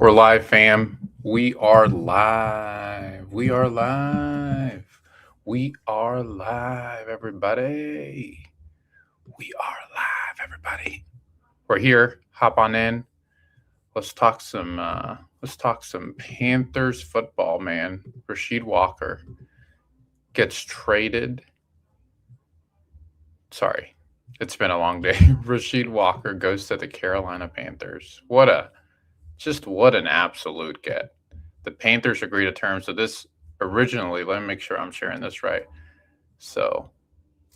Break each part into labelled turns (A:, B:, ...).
A: We're live, fam. We are live. We are live. We are live, everybody. We are live, everybody. We're here. Hop on in. Let's talk some. Let's talk some Panthers football, man. Rasheed Walker gets traded. Sorry, it's been a long day. Rasheed Walker goes to the Carolina Panthers. What an absolute get. The Panthers agree to terms. So this originally, let me make sure I'm sharing this right. So,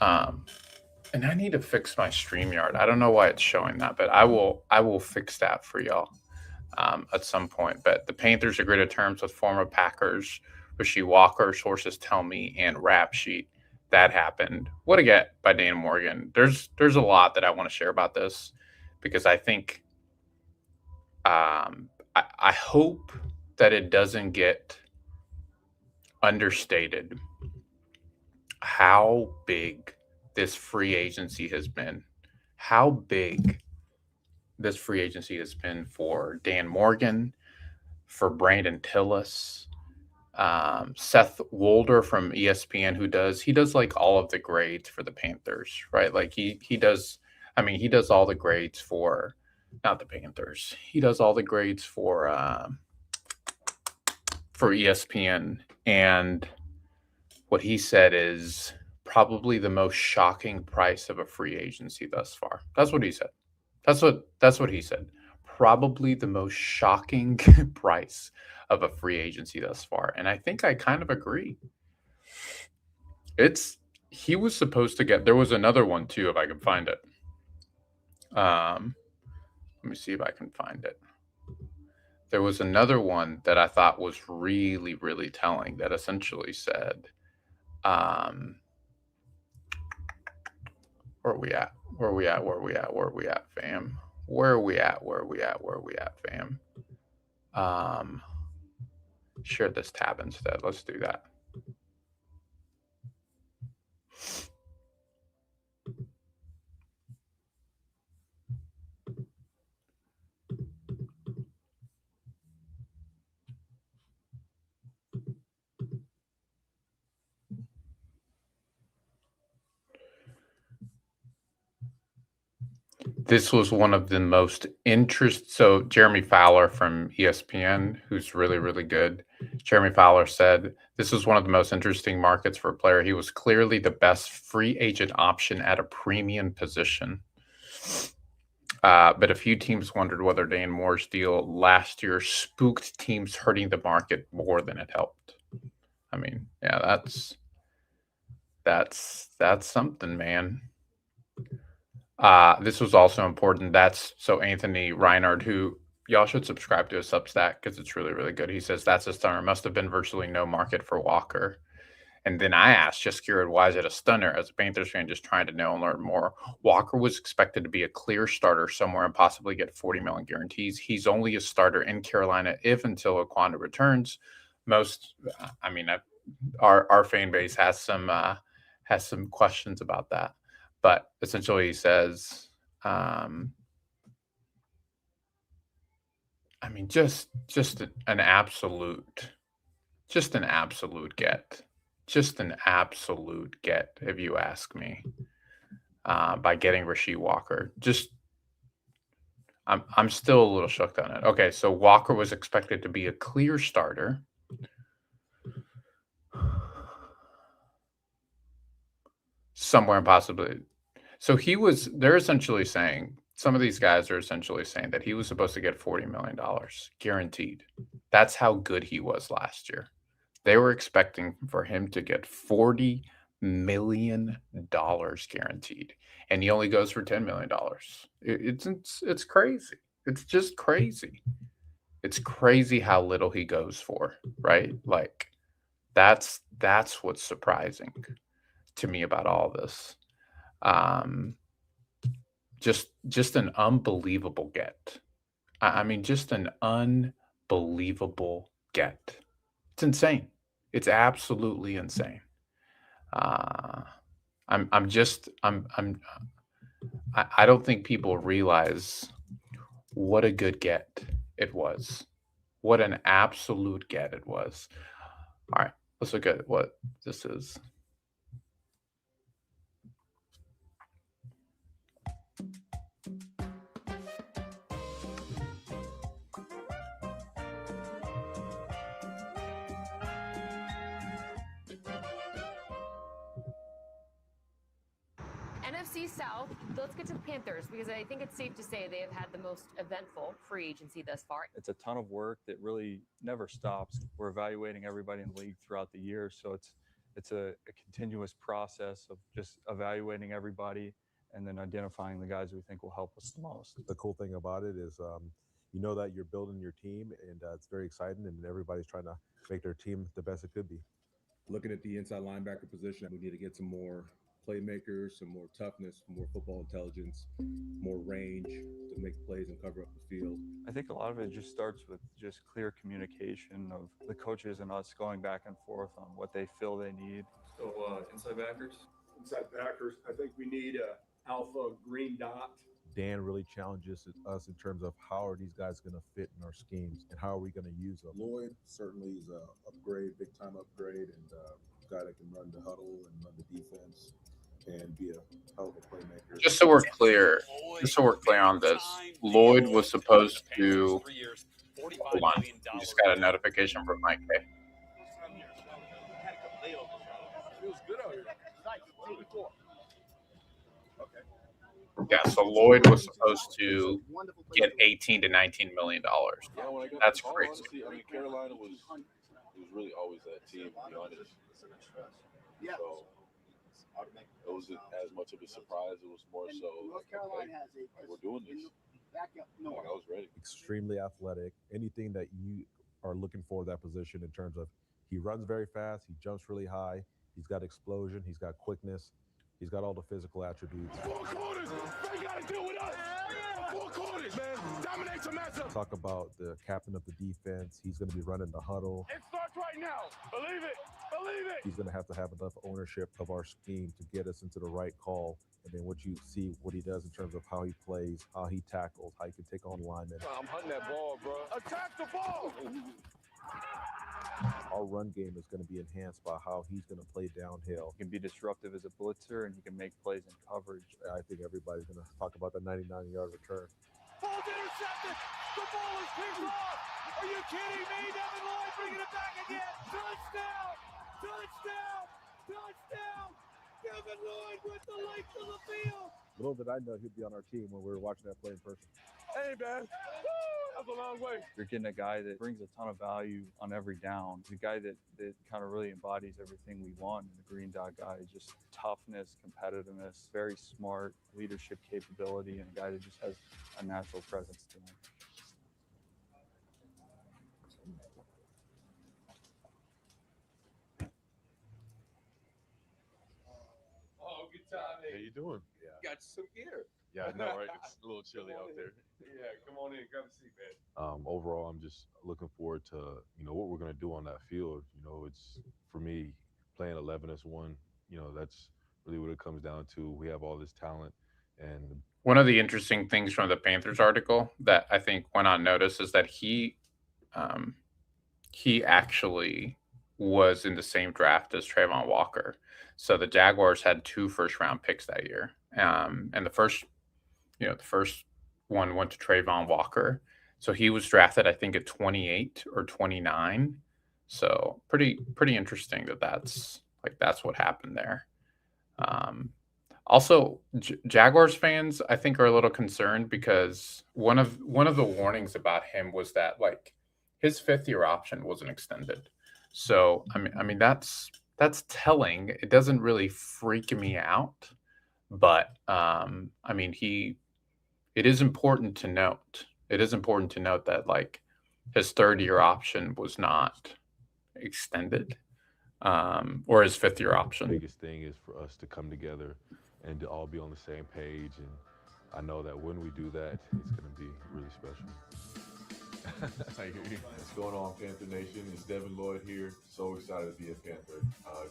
A: and I need to fix my StreamYard. I don't know why it's showing that, but I will fix that for y'all at some point. But the Panthers agree to terms with former Packers Rasheed Walker, sources tell me, and Rap Sheet. That happened. What a get by Dan Morgan. There's a lot that I want to share about this because I think I hope that it doesn't get understated how big this free agency has been. How big this free agency has been for Dan Morgan, for Brandon Tillis, Seth Wolder from ESPN, who does like all of the grades for the Panthers, right? Like he does. I mean, he does all the grades for not the Panthers. He does all the grades for ESPN, and what he said is probably the most shocking price of a free agency thus far. That's what he said. That's what he said. Probably the most shocking price of a free agency thus far. And I think I kind of agree. He was supposed to get, there was another one too, if I can find it. Let me see if I can find it. There was another one that I thought was really, really telling that essentially said, where are we at? Where are we at? Where are we at? Where are we at, fam? Where are we at? Where are we at? Where are we at, fam? Share this tab instead. Let's do that. This was one of the most so Jeremy Fowler from ESPN, who's really, really good. Jeremy Fowler said, this is one of the most interesting markets for a player. He was clearly the best free agent option at a premium position. But a few teams wondered whether Dan Moore's deal last year spooked teams, hurting the market more than it helped. I mean, yeah, that's something, man. This was also important. So Anthony Reinhardt, who y'all should subscribe to his Substack because it's really, really good. He says that's a stunner. Must have been virtually no market for Walker. And then I asked, just curious, why is it a stunner? As a Panthers fan, just trying to know and learn more. Walker was expected to be a clear starter somewhere and possibly get $40 million guarantees. He's only a starter in Carolina if until Aquanda returns. Our fan base has some questions about that. But essentially, he says, just an absolute get. Just an absolute get, if you ask me, by getting Rasheed Walker. I'm still a little shocked on it. Okay, so Walker was expected to be a clear starter. Somewhere possibly. So they're essentially saying, some of these guys are essentially saying that he was supposed to get $40 million guaranteed. That's how good he was last year. They were expecting for him to get $40 million guaranteed, and he only goes for $10 million. It's crazy. It's just crazy. It's crazy how little he goes for, right? Like that's what's surprising to me about all this. Just an unbelievable get. I mean, just an unbelievable get. It's insane. It's absolutely insane. I don't think people realize what a good get it was. What an absolute get it was. All right, let's look at what this is.
B: NFC South, let's get to the Panthers because I think it's safe to say they have had the most eventful free agency thus far.
C: It's a ton of work that really never stops. We're evaluating everybody in the league throughout the year, so it's a continuous process of just evaluating everybody and then identifying the guys we think will help us the most.
D: The cool thing about it is you know that you're building your team, and it's very exciting, and everybody's trying to make their team the best it could be.
E: Looking at the inside linebacker position, we need to get some more playmakers, some more toughness, more football intelligence, more range to make plays and cover up the field.
C: I think a lot of it just starts with just clear communication of the coaches and us going back and forth on what they feel they need.
F: So inside backers?
G: Inside backers, I think we need a alpha green dot.
D: Dan really challenges us in terms of how are these guys going to fit in our schemes and how are we going to use them.
E: Lloyd certainly is a upgrade, big time upgrade, and a guy that can run the huddle and run the defense and be a hell of a playmaker.
A: Just so we're clear on this, Lloyd was supposed to. Hold on, you just got a notification from Mike. Hey.
G: Feels good out here.
A: Yeah, so Lloyd was supposed to get 18 to 19 million dollars. That's crazy.
H: Honestly, I mean, Carolina was really always that team, to be honest. So it wasn't as much of a surprise. It was more so like, we're doing this. Like, I was ready.
D: Extremely athletic. Anything that you are looking for that position in terms of he runs very fast, he jumps really high, he's got explosion, he's got quickness. He's got all the physical attributes.
G: 4 quarters! They gotta deal with us! 4 quarters, man! Dominate your matchup!
D: Talk about the captain of the defense. He's going to be running the huddle.
G: It starts right now! Believe it! Believe it!
D: He's going to have enough ownership of our scheme to get us into the right call. And then what you see, what he does in terms of how he plays, how he tackles, how he can take on linemen.
G: I'm hunting that ball, bro. Attack the ball!
D: Our run game is going to be enhanced by how he's going to play downhill.
C: He can be disruptive as a blitzer, and he can make plays in coverage.
D: I think everybody's going to talk about the 99-yard return.
G: Ball's intercepted! The ball is picked off! Are you kidding me? Devin Lloyd bringing it back again! Touchdown! Touchdown! Touchdown! Devin Lloyd with the length of the field!
D: Little did I know he'd be on our team when we were watching that play in person.
G: Hey, man. That was a long way.
C: You're getting a guy that brings a ton of value on every down. The guy that kind of really embodies everything we want in the green dot guy. Just toughness, competitiveness, very smart, leadership capability, and a guy that just has a natural presence to him.
G: Oh, good time.
H: How you doing?
G: Yeah. Got some gear.
H: Yeah, I know, right? It's a little chilly out there.
G: Yeah, come on in. Grab a seat, man.
H: Overall, I'm just looking forward to what we're gonna do on that field. It's for me playing 11 as one. That's really what it comes down to. We have all this talent, and
A: One of the interesting things from the Panthers article that I think went unnoticed is that he actually was in the same draft as Trayvon Walker. So the Jaguars had 2 first-round picks that year, and the first one went to Trayvon Walker. So he was drafted, I think, at 28 or 29. So pretty interesting that's what happened there. Also, Jaguars fans, I think, are a little concerned because one of the warnings about him was that his 5th-year option wasn't extended. So I mean that's telling. It doesn't really freak me out, but I mean it is important to note. It is important to note that his 3rd-year option was not extended, or his 5th-year option.
H: the biggest thing is for us to come together and to all be on the same page. And I know that when we do that, it's gonna be really special.
I: What's going on, Panther Nation? It's Devin Lloyd here. So excited to be a Panther.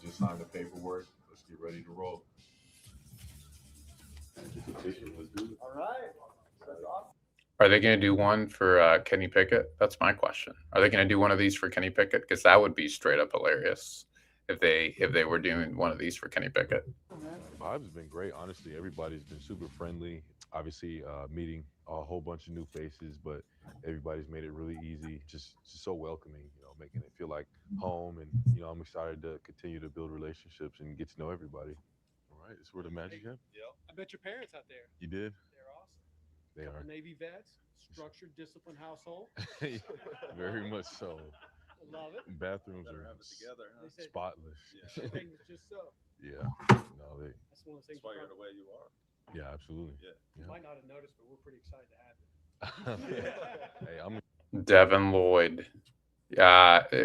I: Just signed the paperwork. Let's get ready to roll.
H: Let's do it.
G: All right. That's awesome.
A: Are they going to do one for Kenny Pickett? That's my question. Are they going to do one of these for Kenny Pickett? Because that would be straight up hilarious if they were doing one of these for Kenny Pickett.
H: Vibes have been great. Honestly, everybody's been super friendly. Obviously, meeting a whole bunch of new faces, but everybody's made it really easy. Just so welcoming. Making it feel like home. And I'm excited to continue to build relationships and get to know everybody. All right, it's where the magic happens.
J: Yep. I bet your parents out there.
H: You did?
J: They're awesome.
H: They
J: Couple
H: are.
J: Navy vets, structured, disciplined household.
H: Very much so.
J: Love it.
H: Bathrooms are
F: together, huh?
J: They said
H: spotless.
J: everything was just so.
H: Yeah. No, they.
J: That's one of the things.
F: That's why you're the way you are.
H: Yeah, absolutely.
J: You might not have noticed, but we're pretty excited to have it.
H: Hey, I'm.
A: Devin Lloyd.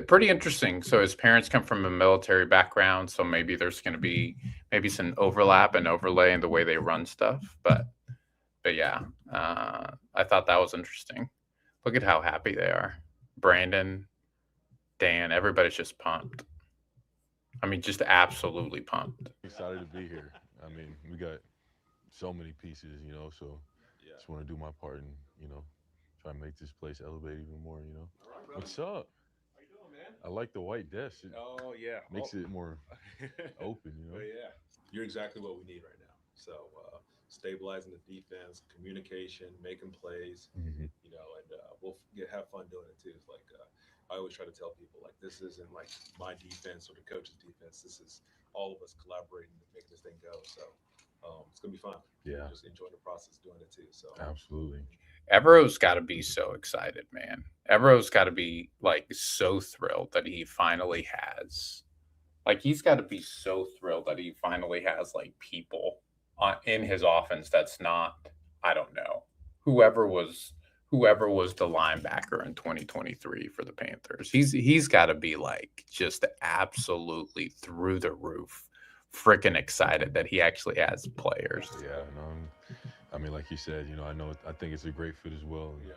A: Pretty interesting. So his parents come from a military background, so maybe there's going to be maybe some overlap and overlay in the way they run stuff. But yeah, I thought that was interesting. Look at how happy they are. Brandon, Dan, everybody's just pumped. I mean, just absolutely pumped.
H: Excited to be here. I mean, we got so many pieces, so just want to do my part and, try and make this place elevate even more,
F: All right,
H: What's up?
F: How you doing, man?
H: I like the white desk. It
F: Oh yeah,
H: makes it more open,
F: Oh yeah, you're exactly what we need right now. So stabilizing the defense, communication, making plays,
H: Mhm.
F: and we'll have fun doing it too. It's like I always try to tell people, like, this isn't like my defense or the coach's defense. This is all of us collaborating to make this thing go. So it's gonna be fun.
H: Yeah.
F: Just enjoying the process doing it too. So
H: Absolutely.
A: Evero's got to be so excited, man. Evero's got to be like so thrilled that he finally has, like, he's got to be so thrilled that he finally has like people in his offense that's not, I don't know, whoever was the linebacker in 2023 for the Panthers. He's got to be like just absolutely through the roof, freaking excited that he actually has players.
H: Yeah, I mean, like you said, I think it's a great fit as well.
F: yeah.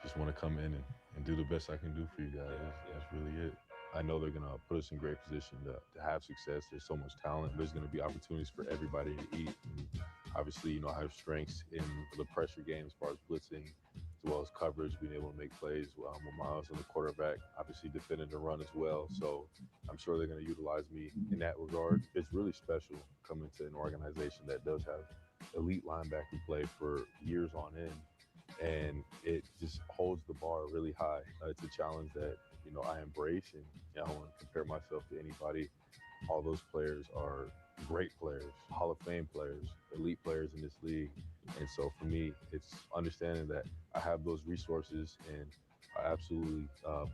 H: Just want to come in and do the best I can do for you guys. That's really it. I know they're going to put us in great position to have success. There's so much talent. There's going to be opportunities for everybody to eat. And obviously, I have strengths in the pressure game as far as blitzing, as well as coverage, being able to make plays with Miles and the quarterback, obviously defending the run as well. So I'm sure they're going to utilize me in that regard. It's really special coming to an organization that does have elite linebacker play for years on end. And it just holds the bar really high. It's a challenge that I embrace, and I don't want to compare myself to anybody. All those players are great players, Hall of Fame players, elite players in this league. And so for me, it's understanding that I have those resources, and I absolutely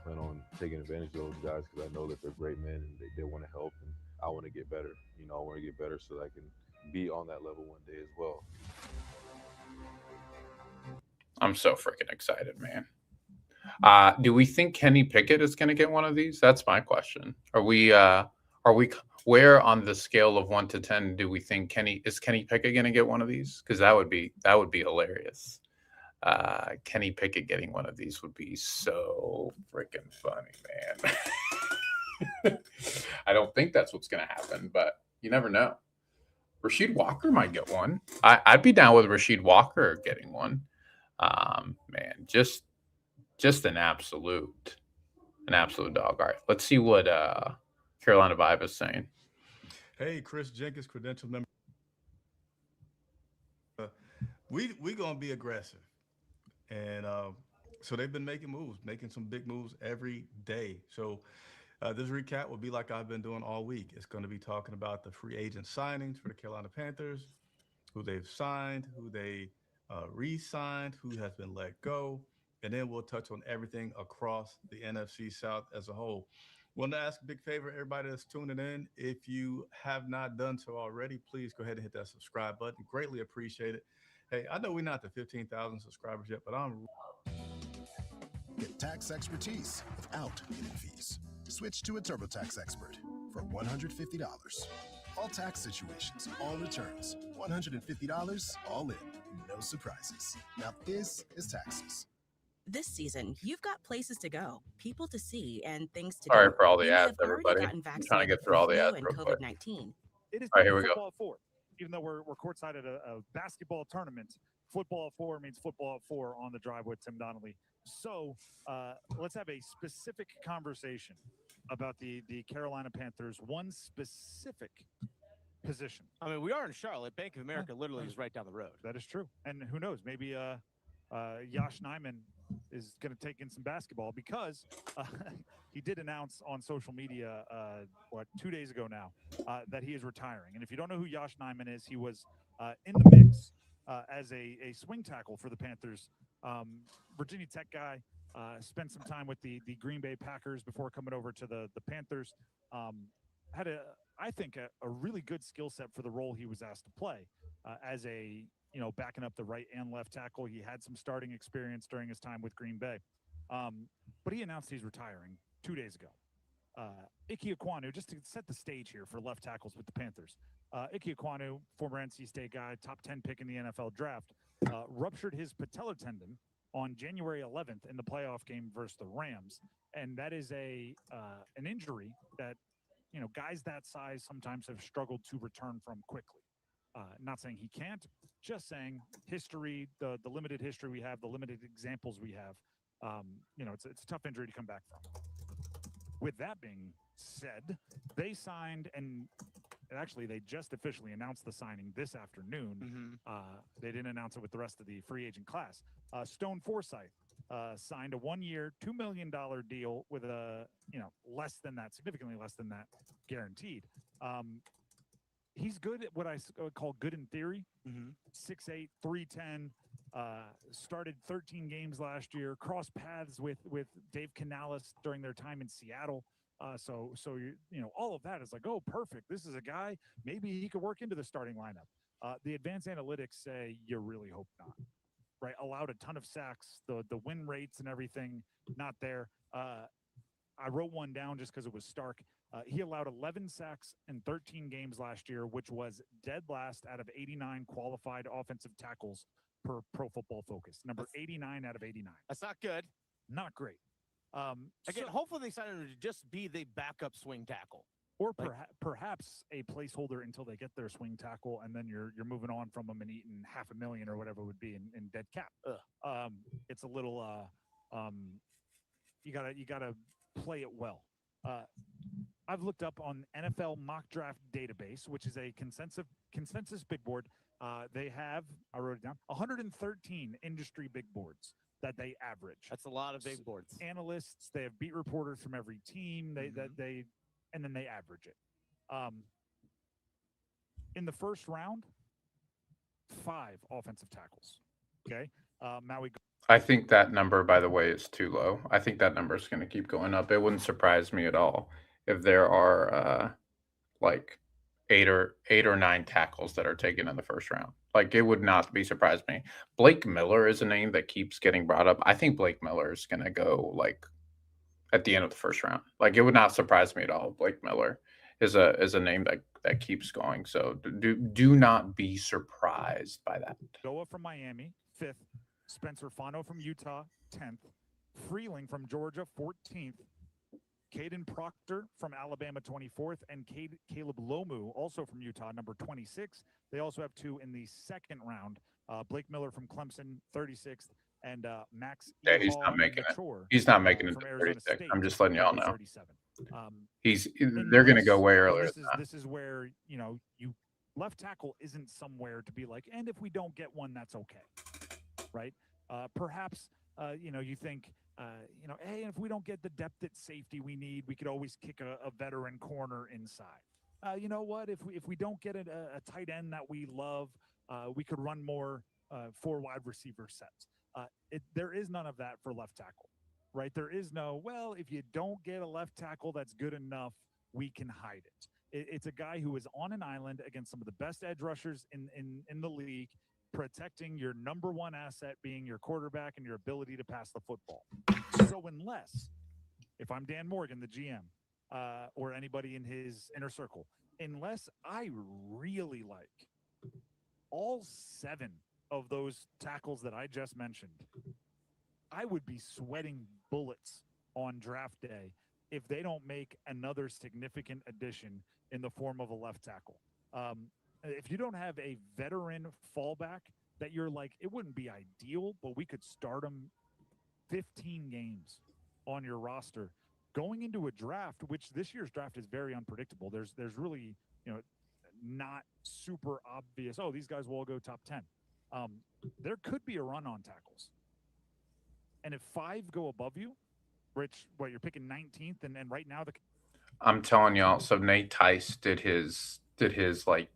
H: plan on taking advantage of those guys because I know that they're great men and they want to help, and I want to get better. I want to get better so that I can be on that level one day as well.
A: I'm so freaking excited, man. Do we think Kenny Pickett is going to get one of these? That's my question. Are we where on the scale of 1 to 10 do we think Kenny Pickett going to get one of these? Because that would be hilarious. Kenny Pickett getting one of these would be so freaking funny, man. I don't think that's what's going to happen, but you never know. Rasheed Walker might get one. I'd be down with Rasheed Walker getting one. Man, just an absolute dog. All right, let's see what Carolina Vibe is saying.
K: Hey, Chris Jenkins, credential number. We gonna be aggressive, and so they've been making some big moves every day. So this recap will be like I've been doing all week. It's going to be talking about the free agent signings for the Carolina Panthers, who they've signed, who they re-signed, who has been let go, and then we'll touch on everything across the NFC South as a whole. Want to ask a big favor, everybody that's tuning in. If you have not done so already, please go ahead and hit that subscribe button. Greatly appreciate it. Hey, I know we're not the 15,000 subscribers yet, but I'm.
L: Get tax expertise without hidden fees. Switch to a TurboTax expert for $150. All tax situations, all returns, $150, all in, no surprises. Now this is taxes.
M: This season, you've got places to go, people to see, and things to
A: Sorry
M: do.
A: for all the
M: You
A: ads,
M: have already
A: everybody.
M: gotten
A: I'm trying to
M: vaccinated
A: get through
M: for
A: all the
M: flu
A: ads
M: and
A: real quick.
M: COVID-19.
N: It is
A: All right, here we
N: football
A: go.
N: at 4, even though we're courtside at a basketball tournament football at 4 means football at 4 on the drive with Tim Donnelly. So let's have a specific conversation about the Carolina Panthers, one specific position.
O: I mean, we are in Charlotte. Bank of America literally is right down the road.
N: That is true. And who knows, maybe Josh Nijman is going to take in some basketball because he did announce on social media, 2 days ago now, that he is retiring. And if you don't know who Josh Nijman is, he was in the mix as a swing tackle for the Panthers. Virginia Tech guy, spent some time with the Green Bay Packers before coming over to the Panthers. Had I think a really good skill set for the role he was asked to play as a, backing up the right and left tackle. He had some starting experience during his time with Green Bay. But he announced he's retiring 2 days ago. Ike Ekwonu, just to set the stage here for left tackles with the Panthers. Ike Ekwonu, former NC State guy, top 10 pick in the NFL draft, ruptured his patellar tendon on January 11th in the playoff game versus the Rams. And that is an injury that, guys that size sometimes have struggled to return from quickly. Not saying he can't, just saying history, the limited history we have, the limited examples we have, it's a tough injury to come back from. With that being said, they signed, and actually they just officially announced the signing this afternoon. They didn't announce it with the rest of the free agent class. Stone Forsythe signed a 1-year, $2 million deal with less than that, significantly less than that guaranteed. He's good at what I call good in theory. 6'8", 310, started 13 games last year, crossed paths with Dave Canales during their time in Seattle. So all of that is like, oh, perfect. This is a guy, maybe he could work into the starting lineup. The advanced analytics say you really hope not. Right, allowed a ton of sacks. The win rates and everything not there. I wrote one down just because it was stark. He allowed 11 sacks in 13 games last year, which was dead last out of 89 qualified offensive tackles per Pro Football Focus. Number 89 out of 89.
O: That's not good.
N: Not great.
O: Again, hopefully they sign him to just be the backup swing tackle.
N: Or perhaps a placeholder until they get their swing tackle, and then you're moving on from them and eating $500,000 or whatever it would be in dead cap. It's a little you gotta play it well. I've looked up on NFL Mock Draft Database, which is a consensus big board. They have, I wrote it down, 113 industry big boards that they average.
O: That's a lot of big boards.
N: Analysts, they have beat reporters from every team. And then they average it. In the first round, 5 offensive tackles. Okay. Maui.
A: I think that number, by the way, is too low. I think that number is going to keep going up. It wouldn't surprise me at all if there are like 8 or 9 tackles that are taken in the first round. Like, it would not be surprise me. Blake Miller is a name that keeps getting brought up. I think Blake Miller is going to go like at the end of the first round. Like, it would not surprise me at all. Blake Miller is a name that keeps going. So do not be surprised by that.
N: Goa from Miami, 5th. Spencer Fano from Utah, 10th. Freeling from Georgia, 14th. Caden Proctor from Alabama, 24th. And Caleb Lomu, also from Utah, number 26. They also have 2 in the second round. Blake Miller from Clemson, 36th. And Max.
A: Yeah, he's not making it. He's not making it to 36. I'm just letting y'all know. They're going to go way earlier.
N: This is where, you left tackle isn't somewhere to be like, and if we don't get one, that's okay. Right. Perhaps, you think, hey, if we don't get the depth at safety we need, we could always kick a veteran corner inside. You know what? If we don't get a tight end that we love, we could run more 4 wide receiver sets. There is none of that for left tackle, right? There is no, well, if you don't get a left tackle that's good enough, we can hide it. It's a guy who is on an island against some of the best edge rushers in the league, protecting your number one asset being your quarterback and your ability to pass the football. So unless, if I'm Dan Morgan, the GM, or anybody in his inner circle, unless I really like all 7 of those tackles that I just mentioned, I would be sweating bullets on draft day if they don't make another significant addition in the form of a left tackle. If you don't have a veteran fallback that you're like, it wouldn't be ideal, but we could start him 15 games on your roster going into a draft, which this year's draft is very unpredictable. There's really, not super obvious, oh, these guys will all go top 10. There could be a run on tackles. And if 5 go above you, Rich, you're picking 19th, and right now
A: I'm telling y'all. So Nate Tice did his like,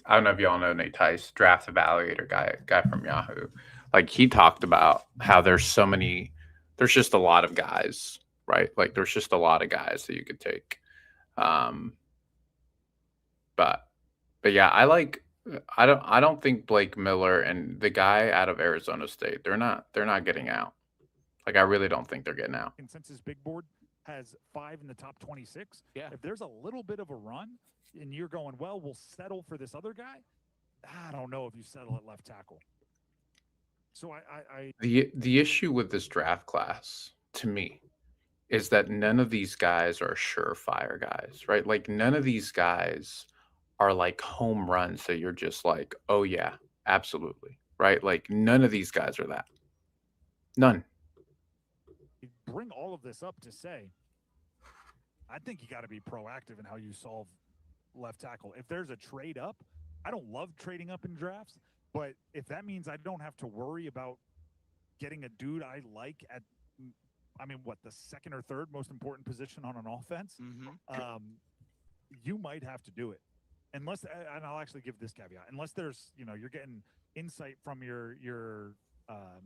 A: I don't know if y'all know Nate Tice, draft evaluator guy from Yahoo. Like, he talked about how there's just a lot of guys, right? Like, there's just a lot of guys that you could take. But yeah, I don't think Blake Miller and the guy out of Arizona State, they're not getting out. Like, I really don't think they're getting out.
N: consensus big board has 5 in the top 26.
O: Yeah.
N: If there's a little bit of a run and you're going, well, we'll settle for this other guy, I don't know if you settle at left tackle. So
A: The issue with this draft class, to me, is that none of these guys are surefire guys, right? Like, none of these guys are like home runs that you're just like, oh yeah, absolutely, right? Like, none of these guys are that. None.
N: bring all of this up to say, I think you got to be proactive in how you solve left tackle. If there's a trade up, I don't love trading up in drafts, but if that means I don't have to worry about getting a dude I like at, the second or third most important position on an offense, you might have to do it. Unless, and I'll actually give this caveat, unless there's, you're getting insight from your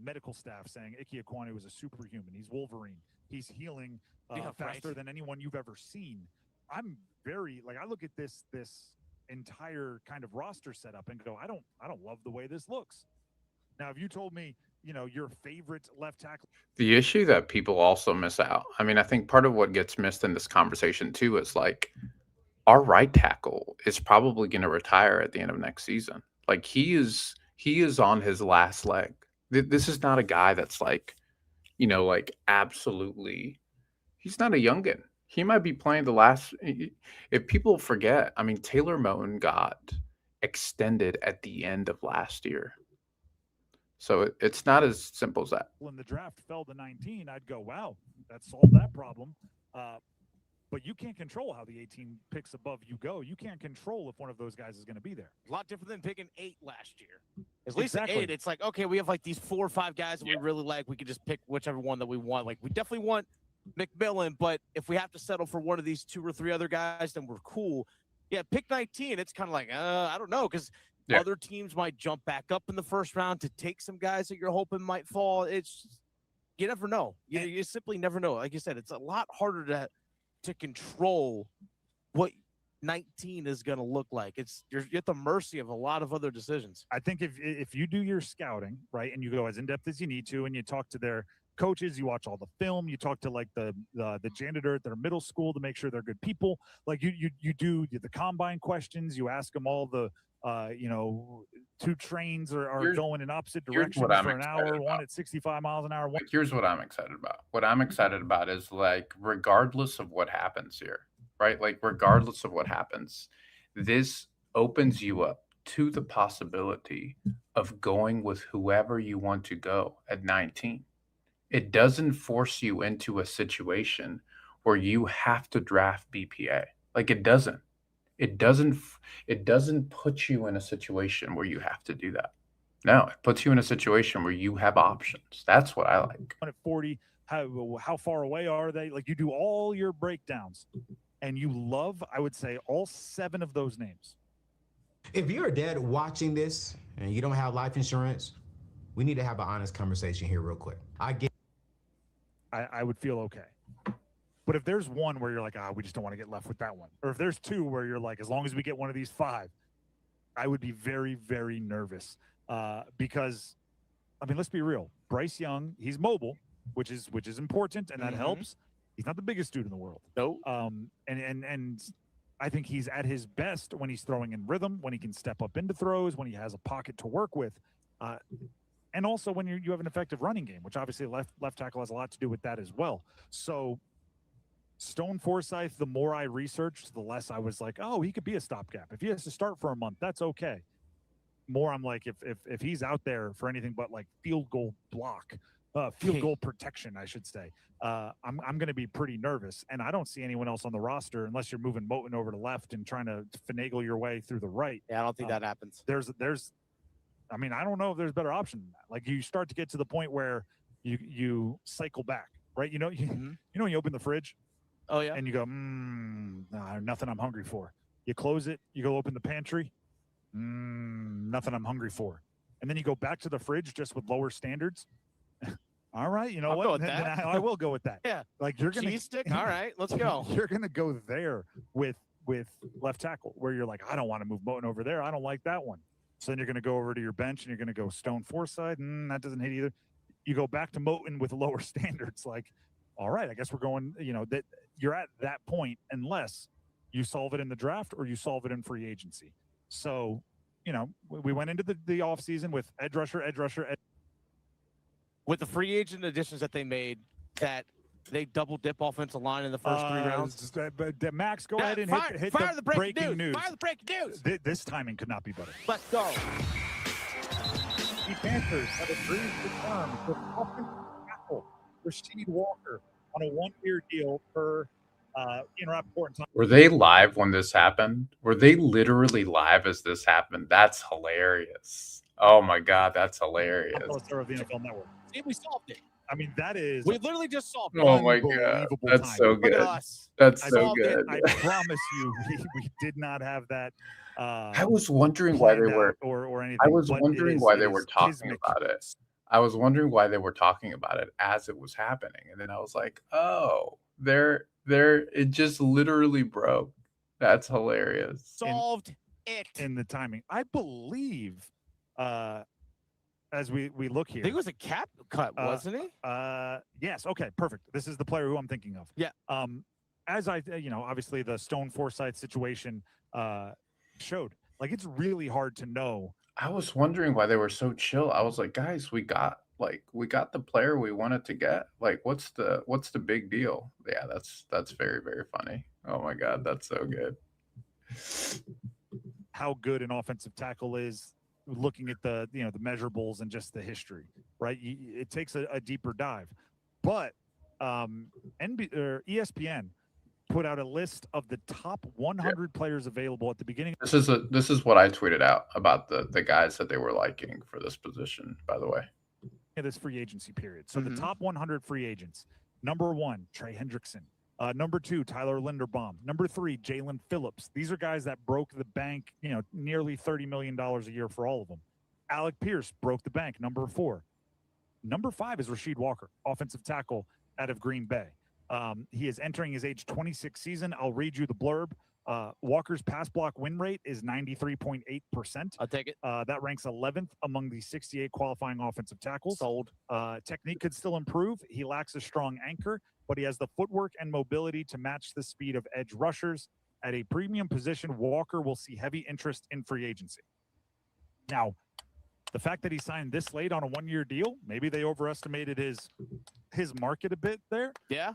N: medical staff saying Ike Ekwonu is a superhuman. He's Wolverine. He's healing faster than anyone you've ever seen. I'm very, I look at this entire kind of roster setup and go, I don't love the way this looks. Now, if you told me, your favorite left tackle.
A: The issue that people also miss out, I think part of what gets missed in this conversation too is like, our right tackle is probably going to retire at the end of next season. Like, he is on his last leg. This is not a guy that's like, absolutely, he's not a youngin. He might be playing the last, if people forget, Taylor Moton got extended at the end of last year. So it's not as simple as that.
N: When the draft fell to 19, I'd go, wow, that solved that problem. But you can't control how the 18 picks above you go. You can't control if one of those guys is going to be there.
O: A lot different than picking 8 last year. At least 8, it's like, okay, we have like these 4 or 5 guys that we really like. We can just pick whichever one that we want. Like, we definitely want McMillan, but if we have to settle for one of these 2 or 3 other guys, then we're cool. Yeah, pick 19. It's kind of like, I don't know, because other teams might jump back up in the first round to take some guys that you're hoping might fall. It's, you never know. You simply never know. Like you said, it's a lot harder to control what 19 is going to look like. You're at the mercy of a lot of other decisions.
N: I think if you do your scouting, right, and you go as in-depth as you need to, and you talk to their coaches, you watch all the film, you talk to like the janitor at their middle school to make sure they're good people. Like you do the combine questions, you ask them all the 2 trains are going in opposite directions for an hour, one at 65 miles an hour.
A: Here's what I'm excited about. What I'm excited about is, like, regardless of what happens here, right? Like, regardless of what happens, this opens you up to the possibility of going with whoever you want to go at 19. It doesn't force you into a situation where you have to draft BPA. Like, it doesn't. It doesn't put you in a situation where you have to do that. No, it puts you in a situation where you have options. That's what I like.
N: At 40, how far away are they? Like, you do all your breakdowns, and you love, I would say, all 7 of those names.
P: If you're a dad watching this and you don't have life insurance, we need to have an honest conversation here real quick.
N: I would feel okay. But if there's one where you're like, we just don't want to get left with that one. Or if there's 2 where you're like, as long as we get one of these 5, I would be very, very nervous. Because, let's be real. Bryce Young, he's mobile, which is important, and that helps. He's not the biggest dude in the world.
O: No.
N: And I think he's at his best when he's throwing in rhythm, when he can step up into throws, when he has a pocket to work with. And also when you have an effective running game, which obviously left tackle has a lot to do with that as well. So Stone Forsythe, the more I researched, the less I was like, oh, he could be a stopgap. If he has to start for a month, that's okay. more I'm like, if he's out there for anything but like field goal block, field goal protection, I should say, I'm going to be pretty nervous. And I don't see anyone else on the roster unless you're moving Moten over to left and trying to finagle your way through the right.
O: Yeah, I don't think that happens.
N: I mean, I don't know if there's a better option than that. Like you start to get to the point where you cycle back, right? You know, when you open the fridge,
O: oh yeah,
N: and you go, nah, nothing I'm hungry for. You close it, you go open the pantry, nothing I'm hungry for, and then you go back to the fridge just with lower standards. All right, you know what? Then I will go with that.
O: Yeah,
N: like you're gonna
O: cheese stick. All right, let's go.
N: You're gonna go there with left tackle, where you're like, I don't want to move Moten over there. I don't like that one. So then you're going to go over to your bench and you're going to go Stone Forsythe. That doesn't hit either. You go back to Moten with lower standards. Like, all right, I guess we're going, that you're at that point unless you solve it in the draft or you solve it in free agency. So, we went into the offseason with edge rusher.
O: With the free agent additions that they made, that they double dip offensive line in the first 3 rounds.
N: But Max, go ahead and hit the breaking news.
O: Fire the breaking news.
N: This timing could not be better.
O: Let's go.
N: The Panthers have agreed to terms with offensive tackle Rasheed Walker on a 1-year deal per Ian Rappaport and Tom.
A: Were they live when this happened? Were they literally live as this happened? That's hilarious. Oh my God, that's hilarious.
N: Of the NFL Network.
O: See, we solved it.
N: I mean, that is.
O: We literally just solved it.
A: Oh my God, that's so good.
O: Look at us.
A: That's so good.
N: I promise you, we did not have that.
A: I was wondering why they were,
N: or anything.
A: I was wondering why they were talking about it. I was wondering why they were talking about it as it was happening, and then I was like, oh, it just literally broke. That's hilarious.
O: Solved it
N: in the timing. I believe. As we look here,
O: I think it was a cap cut, wasn't he?
N: Yes. Okay. Perfect. This is the player who I'm thinking of.
O: Yeah.
N: As obviously the Stone Forsythe situation showed, like it's really hard to know.
A: I was wondering why they were so chill. I was like, guys, we got the player we wanted to get. Like, what's the big deal? Yeah, that's very, very funny. Oh my God, that's so good.
N: How good an offensive tackle is. Looking at the the measurables and just the history, right? It takes a deeper dive, but ESPN put out a list of the top 100 players available at the beginning.
A: This is what I tweeted out about the guys that they were liking for this position. By the way,
N: this free agency period. So the top 100 free agents: number 1, Trey Hendrickson. Number 2, Tyler Linderbaum. Number 3, Jalen Phillips. These are guys that broke the bank, nearly $30 million a year for all of them. Alec Pierce broke the bank, number 4. Number 5 is Rasheed Walker, offensive tackle out of Green Bay. He is entering his age 26 season. I'll read you the blurb. Walker's pass block win rate is 93.8%.
O: I'll take it.
N: That ranks 11th among the 68 qualifying offensive tackles.
O: Sold.
N: Technique could still improve. He lacks a strong anchor, but he has the footwork and mobility to match the speed of edge rushers. At a premium position, Walker will see heavy interest in free agency. Now, the fact that he signed this late on a 1-year deal, maybe they overestimated his market a bit there.
O: Yeah.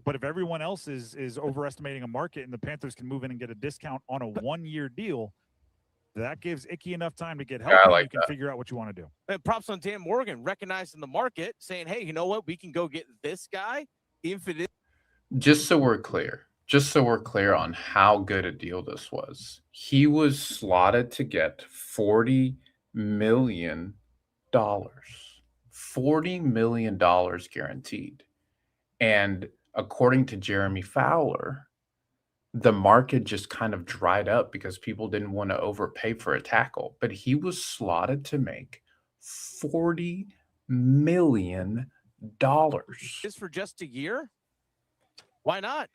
N: But if everyone else is overestimating a market and the Panthers can move in and get a discount on a 1-year deal, that gives Icky enough time to get help.
A: I like
N: you can figure out what you want to do.
O: And props on Dan Morgan recognizing the market, saying, "Hey, you know what? We can go get this guy if it is."
A: Just so we're clear on how good a deal this was. He was slotted to get $40 million. $40 million guaranteed. And according to Jeremy Fowler, the market just kind of dried up because people didn't want to overpay for a tackle. But he was slotted to make $40 million.
O: Just for just a year? Why not?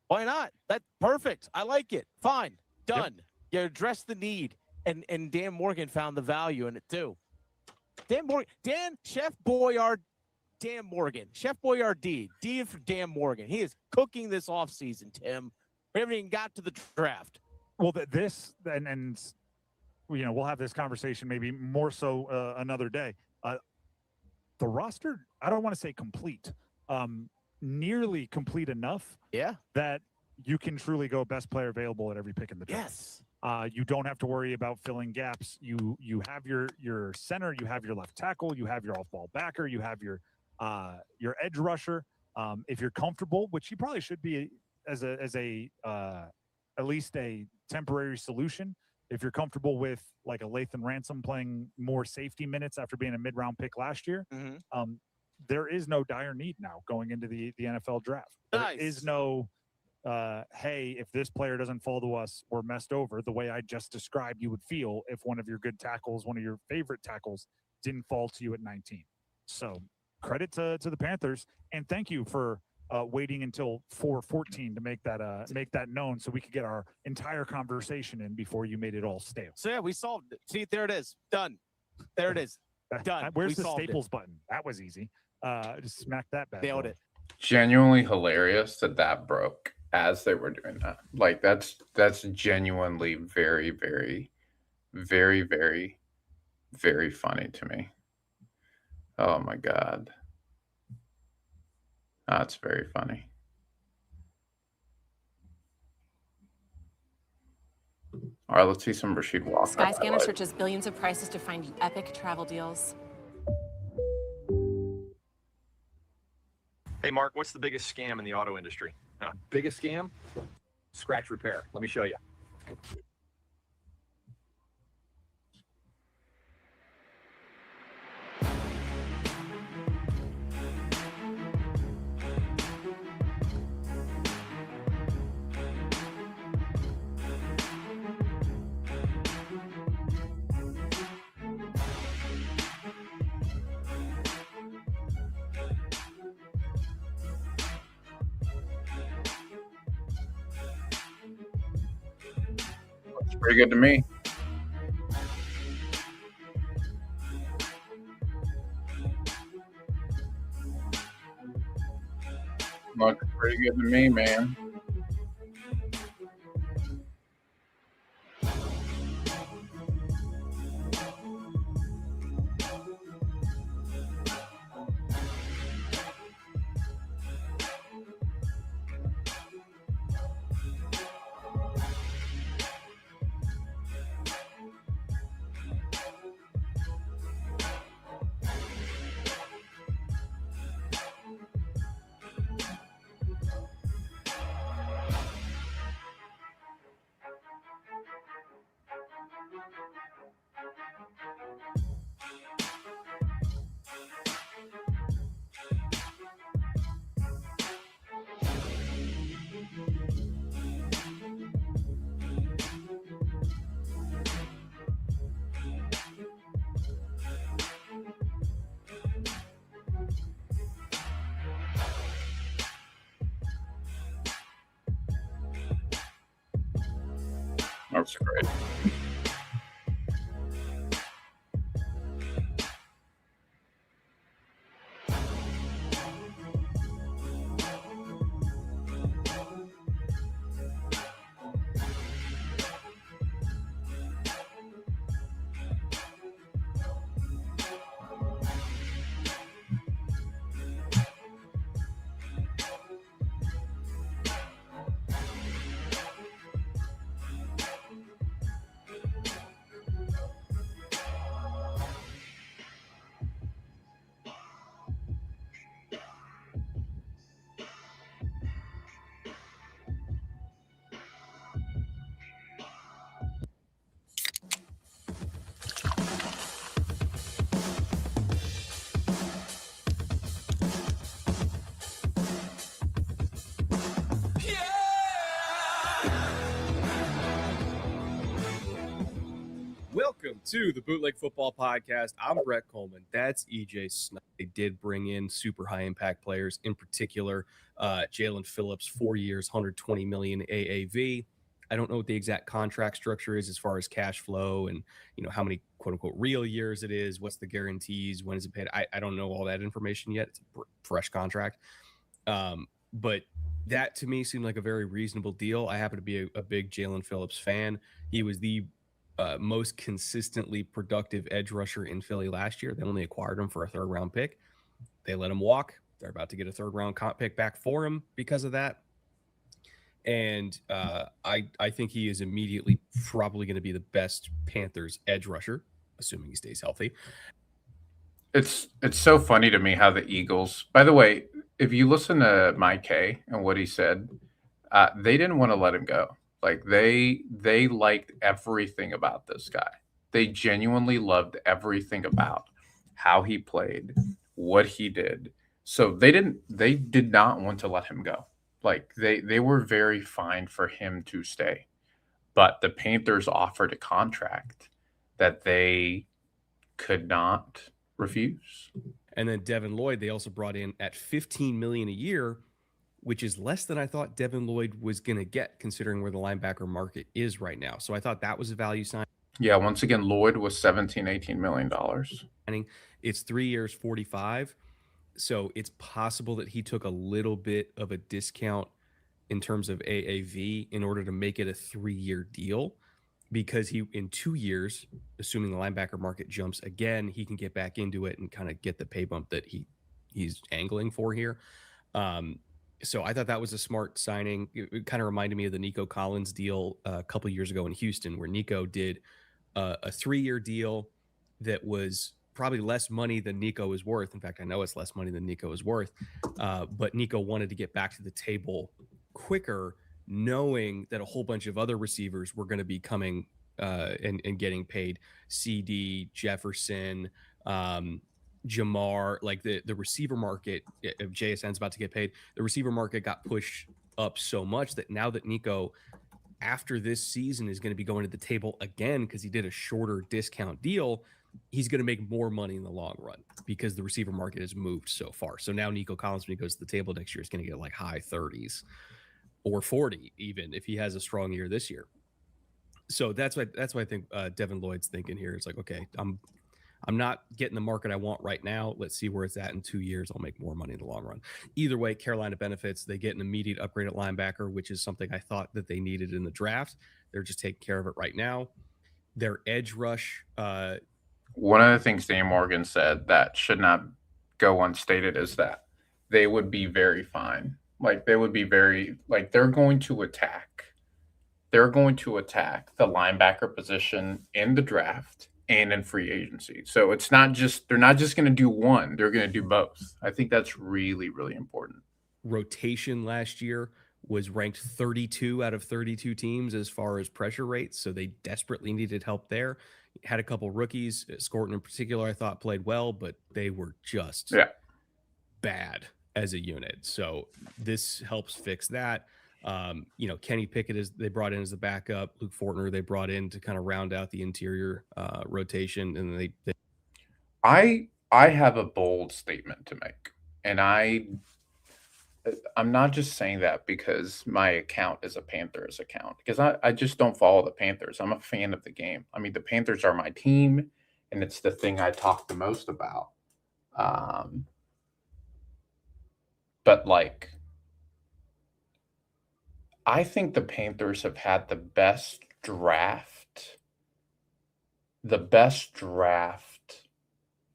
O: Why not? That's perfect. I like it. Fine. Done. Yep. You address the need. And Dan Morgan found the value in it too. Chef Boyard, Dan Morgan. Chef Boyardee. D for Dan Morgan. He is cooking this offseason, Tim. We haven't even got to the draft.
N: Well, we'll have this conversation maybe more so another day. The roster, I don't want to say complete, nearly complete enough.
O: Yeah.
N: That you can truly go best player available at every pick in the draft.
O: Yes.
N: You don't have to worry about filling gaps. You have your center, you have your left tackle, you have your off-ball backer, you have your edge rusher. If you're comfortable, which you probably should be as a at least a temporary solution. If you're comfortable with like a Lathan Ransom playing more safety minutes after being a mid-round pick last year, there is no dire need now going into the NFL draft. There is no hey, if this player doesn't fall to us, we're messed over, the way I just described you would feel if one of your good tackles, one of your favorite tackles, didn't fall to you at 19. So credit to the Panthers, and thank you for waiting until 4:14 to make that known, so we could get our entire conversation in before you made it all stale.
O: So yeah, we solved it. See, there it is. Done. There it is. Done.
N: Where's
O: We
N: the
O: solved
N: Staples button? That was easy. Just smack that bad.
O: Nailed
N: boy.
O: it.
A: Genuinely hilarious that broke as they were doing that. Like that's genuinely very, very, very, very, very funny to me. Oh my god. That's very funny. All right, let's see some Rasheed Walker.
Q: Skyscanner searches billions of prices to find you epic travel deals.
R: Hey, Mark, what's the biggest scam in the auto industry? Biggest scam? Scratch repair. Let me show you.
A: Looks pretty good to me. Looks pretty good to me, man. That's great.
S: Welcome to the Bootleg Football Podcast. I'm Brett Coleman. That's EJ Snipe. They did bring in super high impact players, in particular, Jalen Phillips, 4 years, $120 million AAV. I don't know what the exact contract structure is as far as cash flow and, you know, how many quote unquote real years it is. What's the guarantees? When is it paid? I don't know all that information yet. It's a fresh contract. But that to me seemed like a very reasonable deal. I happen to be a big Jalen Phillips fan. He was the most consistently productive edge rusher in Philly last year. They only acquired him for a 3rd round pick. They let him walk. They're about to get a 3rd round comp pick back for him because of that. And I think he is immediately probably going to be the best Panthers edge rusher, assuming he stays healthy.
A: It's so funny to me how the Eagles. By the way, if you listen to Mike Kay and what he said, they didn't want to let him go. Like they liked everything about this guy. They genuinely loved everything about how he played, what he did. So they did not want to let him go. Like they were very fine for him to stay. But the Panthers offered a contract that they could not refuse.
S: And then Devin Lloyd, they also brought in at $15 million a year, which is less than I thought Devin Lloyd was going to get, considering where the linebacker market is right now. So I thought that was a value sign.
A: Yeah, once again, Lloyd was $18 million.
S: It's 3 years, 45. So it's possible that he took a little bit of a discount in terms of AAV in order to make it a 3-year deal, because he, in 2 years, assuming the linebacker market jumps again, he can get back into it and kind of get the pay bump that he's angling for here. So I thought that was a smart signing. It kind of reminded me of the Nico Collins deal a couple years ago in Houston, where Nico did a 3-year deal that was probably less money than Nico is worth. In fact, I know it's less money than Nico is worth. But Nico wanted to get back to the table quicker, knowing that a whole bunch of other receivers were going to be coming and getting paid. CD, Jefferson, Jamar, like the receiver market, if JSN's about to get paid, the receiver market got pushed up so much that now that Nico, after this season, is going to be going to the table again because he did a shorter discount deal, he's going to make more money in the long run because the receiver market has moved so far. So now Nico Collins, when he goes to the table next year, is going to get like high 30s or 40, even if he has a strong year this year. So that's why I think Devin Lloyd's thinking here. It's like, okay, I'm not getting the market I want right now. Let's see where it's at in 2 years. I'll make more money in the long run. Either way, Carolina benefits. They get an immediate upgrade at linebacker, which is something I thought that they needed in the draft. They're just taking care of it right now. Their edge rush.
A: One of the things Dan Morgan said that should not go unstated is that they would be very fine. Like they would be very, like they're going to attack. They're going to attack the linebacker position in the draft and in free agency. So it's not just, they're not just going to do one, they're going to do both. I think that's really, really important.
S: Rotation last year was ranked 32 out of 32 teams as far as pressure rates. So they desperately needed help there. Had a couple rookies, Scorton in particular, I thought played well, but they were just bad as a unit. So this helps fix that. Kenny Pickett they brought in as the backup. Luke Fortner they brought in to kind of round out the interior rotation, and
A: I have a bold statement to make, and I'm not just saying that because my account is a Panthers account, because I just don't follow the Panthers. I'm a fan of the game. I mean, the Panthers are my team, and it's the thing I talk the most about. But like, I think the Panthers have had the best draft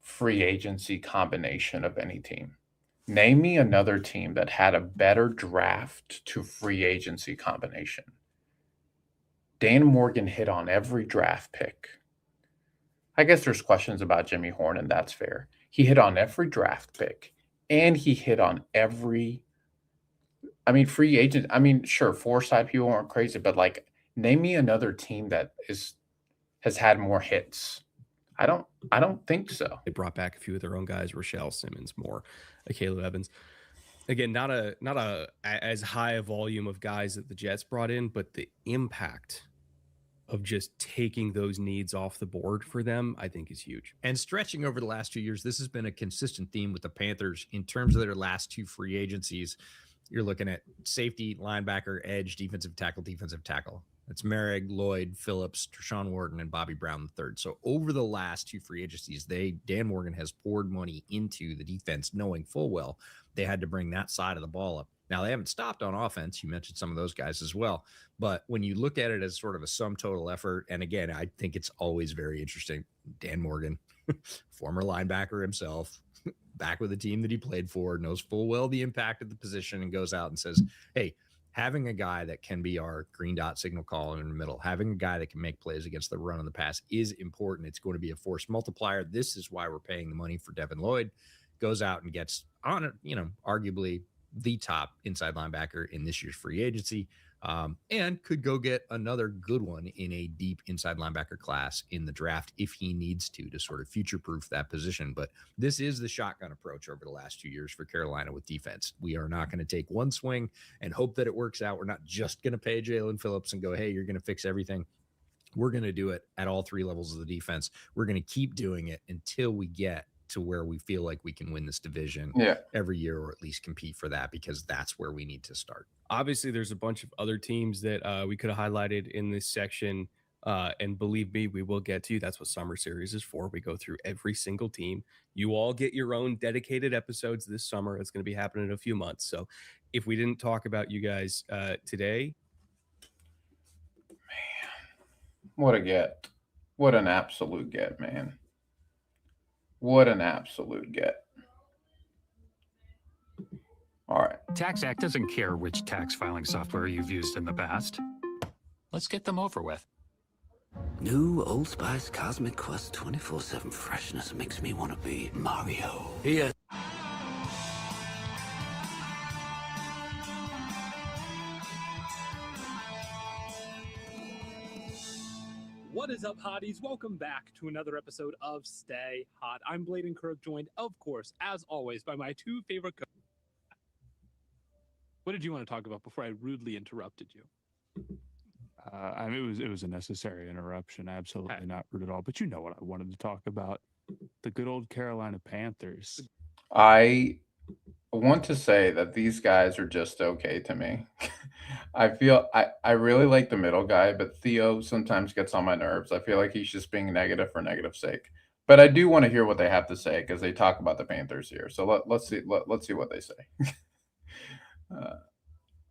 A: free agency combination of any team. Name me another team that had a better draft to free agency combination. Dan Morgan hit on every draft pick. I guess there's questions about Jimmy Horn, and that's fair. He hit on every draft pick, and he hit on every free agent. Sure, Forsythe people aren't crazy, but like, name me another team that has had more hits. I don't think so.
S: They brought back a few of their own guys, Rochelle Simmons, Caleb Evans. Again, not a as high a volume of guys that the Jets brought in, but the impact of just taking those needs off the board for them, I think is huge.
T: And stretching over the last 2 years, this has been a consistent theme with the Panthers in terms of their last two free agencies. You're looking at safety, linebacker, edge, defensive tackle. It's Merrick, Lloyd, Phillips, Treshaun Wharton, and Bobby Brown III. So over the last two free agencies, Dan Morgan has poured money into the defense, knowing full well they had to bring that side of the ball up. Now, they haven't stopped on offense. You mentioned some of those guys as well. But when you look at it as sort of a sum total effort, and again, I think it's always very interesting. Dan Morgan, former linebacker himself, back with a team that he played for, knows full well the impact of the position, and goes out and says, hey, having a guy that can be our green dot signal caller in the middle, having a guy that can make plays against the run and the pass is important. It's going to be a force multiplier. This is why we're paying the money for Devin Lloyd. Goes out and gets on, arguably the top inside linebacker in this year's free agency, and could go get another good one in a deep inside linebacker class in the draft if he needs to sort of future-proof that position. But this is the shotgun approach over the last 2 years for Carolina with defense. We are not going to take one swing and hope that it works out. We're not just going to pay Jalen Phillips and go, hey, you're going to fix everything. We're going to do it at all three levels of the defense. We're going to keep doing it until we get to where we feel like we can win this division every year, or at least compete for that, because that's where we need to start.
S: Obviously, there's a bunch of other teams that we could have highlighted in this section. And believe me, we will get to you. That's what Summer Series is for. We go through every single team. You all get your own dedicated episodes this summer. It's going to be happening in a few months. So if we didn't talk about you guys today.
A: What a get. What an absolute get, man. What an absolute get. All right.
U: TaxAct doesn't care which tax filing software you've used in the past. Let's get them over with.
V: New Old Spice Cosmic Quest 24/7 freshness makes me want to be Mario. Yeah.
W: What is up, hotties? Welcome back to another episode of Stay Hot. I'm Bladen Kirk, joined, of course, as always, by my two favorite co- What did you want to talk about before I rudely interrupted you?
C: I mean, it was a necessary interruption. Absolutely not rude at all. But you know what I wanted to talk about: the good old Carolina Panthers.
A: I want to say that these guys are just okay to me. I feel I really like the middle guy, but Theo sometimes gets on my nerves. I feel like he's just being negative for negative sake. But I do want to hear what they have to say because they talk about the Panthers here. So let's see what they say.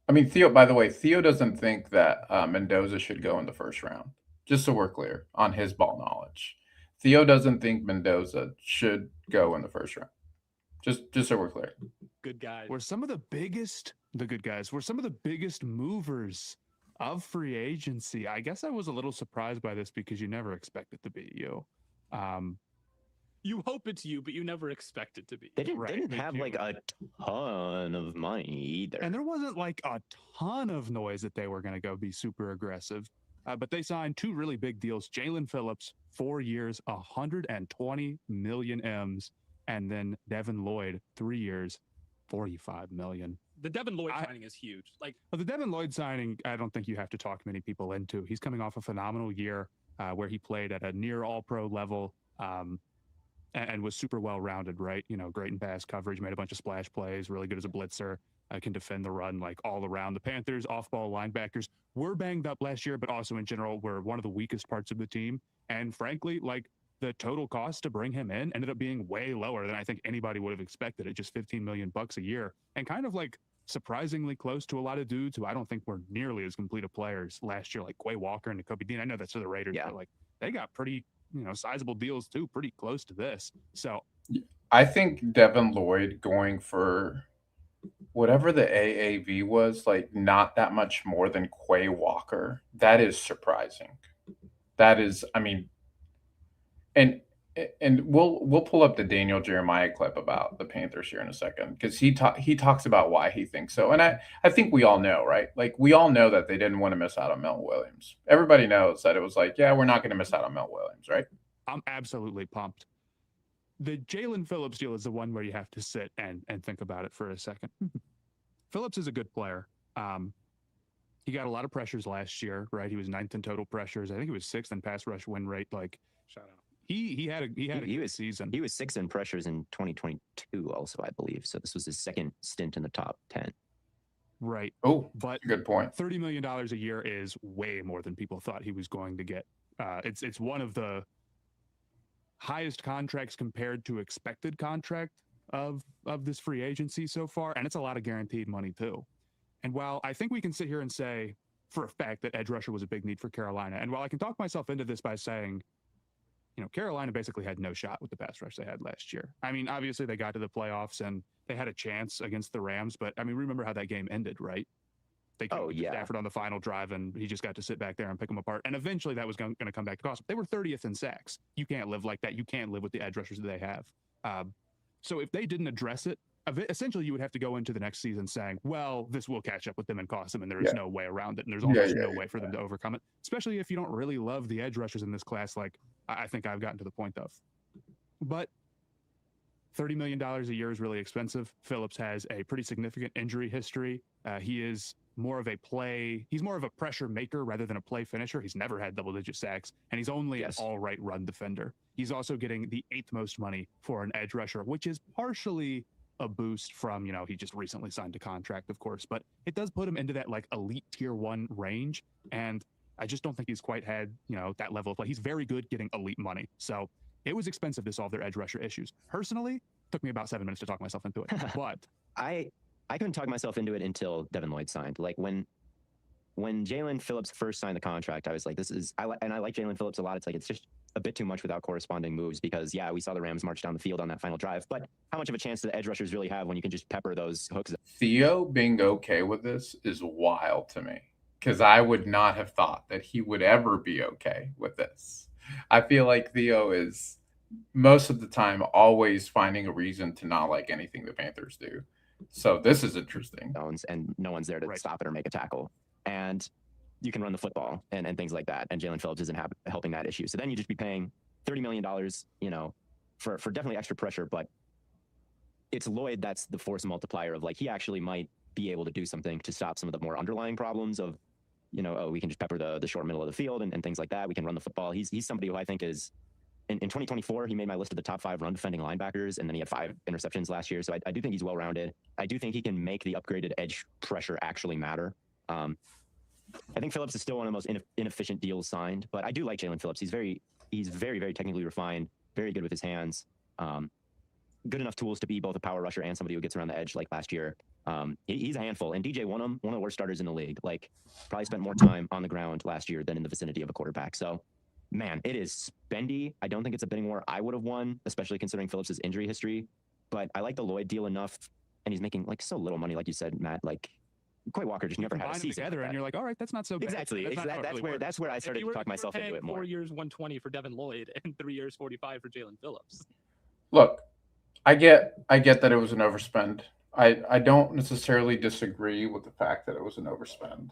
A: I mean, Theo. By the way, Theo doesn't think that Mendoza should go in the first round. Just so we're clear on his ball knowledge, Theo doesn't think Mendoza should go in the first round. Just so we're clear.
W: Good guys.
C: Were some of the biggest movers of free agency. I guess I was a little surprised by this because you never expect it to be you.
W: You hope it's you, but you never expect it to be.
X: They didn't have like a ton of money either.
C: And there wasn't like a ton of noise that they were going to go be super aggressive. But they signed two really big deals. Jalen Phillips, 4 years, 120 million M's. And then Devin Lloyd, 3 years, 45 million.
W: The Devin Lloyd signing is huge.
C: The Devin Lloyd signing, I don't think you have to talk many people into. He's coming off a phenomenal year where he played at a near all-pro level. And was super well-rounded, right? You know, great in pass coverage, made a bunch of splash plays, really good as a blitzer, can defend the run like all around. The Panthers off-ball linebackers were banged up last year, but also in general were one of the weakest parts of the team. And frankly, like the total cost to bring him in ended up being way lower than I think anybody would have expected at just $15 million a year, and kind of like surprisingly close to a lot of dudes who I don't think were nearly as complete of players last year, like Quay Walker and Nakobe Dean. I know that's for the Raiders, but like they got pretty sizable deals too, pretty close to this. So
A: I think Devin Lloyd going for whatever the AAV was, like not that much more than Quay Walker. That is surprising. That is, I mean, and we'll pull up the Daniel Jeremiah clip about the Panthers here in a second because he talks about why he thinks so, and I think we all know, right? Like we all know that they didn't want to miss out on Mel Williams. Everybody knows that it was like, yeah, we're not going to miss out on Mel Williams, right?
C: I'm absolutely pumped. The Jalen Phillips deal is the one where you have to sit and think about it for a second. Phillips is a good player. He got a lot of pressures last year, right? He was 9th in total pressures. I think he was 6th in pass rush win rate. Like, shout out. He had a good season.
X: He was 6th in pressures in 2022 also, I believe. So this was his second stint in the top 10.
C: Right.
A: Oh,
C: but
A: good point.
C: $30 million a year is way more than people thought he was going to get. It's one of the highest contracts compared to expected contract of this free agency so far, and it's a lot of guaranteed money too. And while I think we can sit here and say for a fact that edge rusher was a big need for Carolina, and while I can talk myself into this by saying, Carolina basically had no shot with the pass rush they had last year. I mean, obviously they got to the playoffs and they had a chance against the Rams, but I mean, remember how that game ended, right?
B: they came with Stafford on the final drive, and he just got to sit back there and pick them apart. And eventually that was going to come back to cost them. They were 30th in sacks. You can't live like that. You can't live with the edge rushers that they have. So if they didn't address it, essentially you would have to go into the next season saying, well, this will catch up with them and cost them, and there is no way around it, and there's almost no way for them to overcome it, especially if you don't really love the edge rushers in this class like I think I've gotten to the point of. But $30 million a year is really expensive. Phillips has a pretty significant injury history. He is more of a pressure maker rather than a play finisher. He's never had double-digit sacks, and he's only an all-right run defender. He's also getting the 8th most money for an edge rusher, which is partially a boost from, he just recently signed a contract, of course, but it does put him into that like elite tier 1 range, and I just don't think he's quite had, that level of play. He's very good getting elite money. So it was expensive to solve their edge rusher issues. Personally, took me about 7 minutes to talk myself into it. But
X: I couldn't talk myself into it until Devin Lloyd signed. Like when Jalen Phillips first signed the contract, I was like, I like Jalen Phillips a lot. It's just a bit too much without corresponding moves because, we saw the Rams march down the field on that final drive. But how much of a chance do the edge rushers really have when you can just pepper those hooks?
A: Theo being okay with this is wild to me because I would not have thought that he would ever be okay with this. I feel like Theo is most of the time always finding a reason to not like anything the Panthers do. So this is interesting.
X: And no one's there to stop it or make a tackle. And you can run the football and things like that. And Jalen Phillips isn't helping that issue. So then you just be paying $30 million, for definitely extra pressure. But it's Lloyd that's the force multiplier of like, he actually might be able to do something to stop some of the more underlying problems of, we can just pepper the short middle of the field and things like that. We can run the football. He's somebody who I think is, in 2024, he made my list of the top 5 run defending linebackers, and then he had 5 interceptions last year. So I do think he's well-rounded. I do think he can make the upgraded edge pressure actually matter. I think Phillips is still one of the most inefficient deals signed, but I do like Jalen Phillips. He's very, very technically refined, very good with his hands, good enough tools to be both a power rusher and somebody who gets around the edge like last year. He's a handful. And DJ Wonnum, one of the worst starters in the league, like probably spent more time on the ground last year than in the vicinity of a quarterback. So, man, it is spendy. I don't think it's a bidding war I would have won, especially considering Phillips' injury history. But I like the Lloyd deal enough, and he's making like so little money, like you said, Matt. Like Quay Walker just never had a season
B: together,
X: like
B: and you're like, all right, that's not so bad.
X: Exactly. That's where I started to talk myself into it more.
W: 4 years, 120 for Devin Lloyd, and 3 years, 45 for Jalen Phillips.
A: Look, I get that it was an overspend. I don't necessarily disagree with the fact that it was an overspend,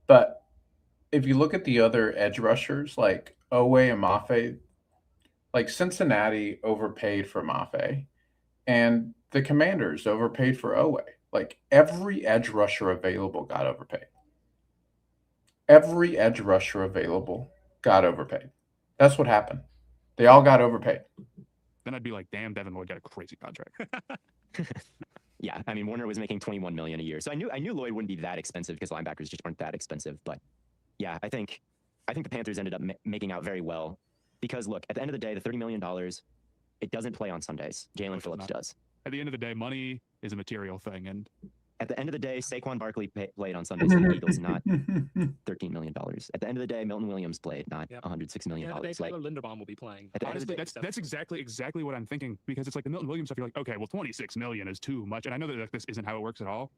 A: but if you look at the other edge rushers like Owe and Mafe, like Cincinnati overpaid for Mafe, and the Commanders overpaid for Owe. Like every edge rusher available got overpaid. Every edge rusher available got overpaid. That's what happened. They all got overpaid.
B: Then I'd be like, damn, Devin Lloyd got a crazy contract.
X: Yeah, I mean, Warner was making $21 million a year. So I knew Lloyd wouldn't be that expensive because linebackers just aren't that expensive. But yeah, I think the Panthers ended up making out very well because, look, at the end of the day, the $30 million, it doesn't play on Sundays. Jalen Phillips does.
B: At the end of the day, money is a material thing. And
X: at the end of the day, Saquon Barkley played on Sundays for the Eagles, not $13 million. At the end of the day, Milton Williams played, not $106 million.
W: Yeah, Tyler Linderbaum will be playing.
B: Honestly, that's exactly what I'm thinking, because it's like the Milton Williams stuff. You're like, okay, well, $26 million is too much, and I know that this isn't how it works at all.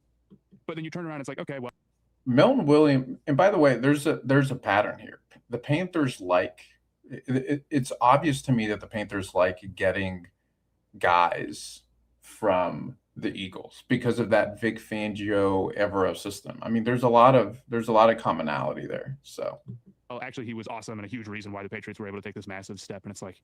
B: But then you turn around, it's like, okay, well,
A: Milton Williams. And by the way, there's a pattern here. The Panthers it's obvious to me that the Panthers like getting guys from the Eagles because of that Vic Fangio Evero system. I mean, there's a lot of commonality there. So,
B: actually, he was awesome and a huge reason why the Patriots were able to take this massive step. And it's like,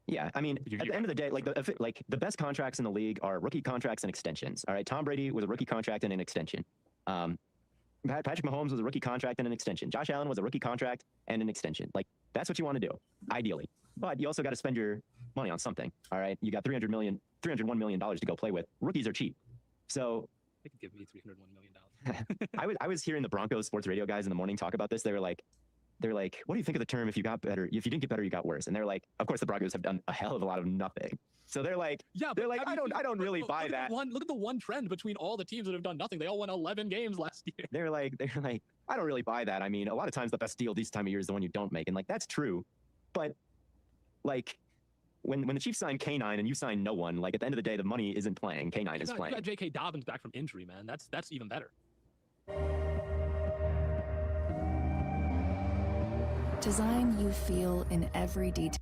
X: yeah, I mean, at the end of the day, like the best contracts in the league are rookie contracts and extensions. All right, Tom Brady was a rookie contract and an extension. Patrick Mahomes was a rookie contract and an extension. Josh Allen was a rookie contract and an extension. Like, that's what you want to do, ideally. But you also got to spend your money on something. All right, you got $301 million to go play with. Rookies are cheap, so
W: they could give me $301 million.
X: I was hearing the Broncos sports radio guys in the morning talk about this. They're like, what do you think of the term? If you got better, if you didn't get better, you got worse. And they're like, of course, the Broncos have done a hell of a lot of nothing. So they're like, I don't really buy that.
W: Look at the one trend between all the teams that have done nothing. They all won 11 games last year.
X: They're like, I don't really buy that. I mean, a lot of times the best deal this time of year is the one you don't make, and like that's true, but like when the Chiefs sign K9 and you sign no one, like at the end of the day, the money isn't playing. K9 is playing.
W: You got J.K. Dobbins back from injury, man. That's even better.
D: Design you feel in every detail.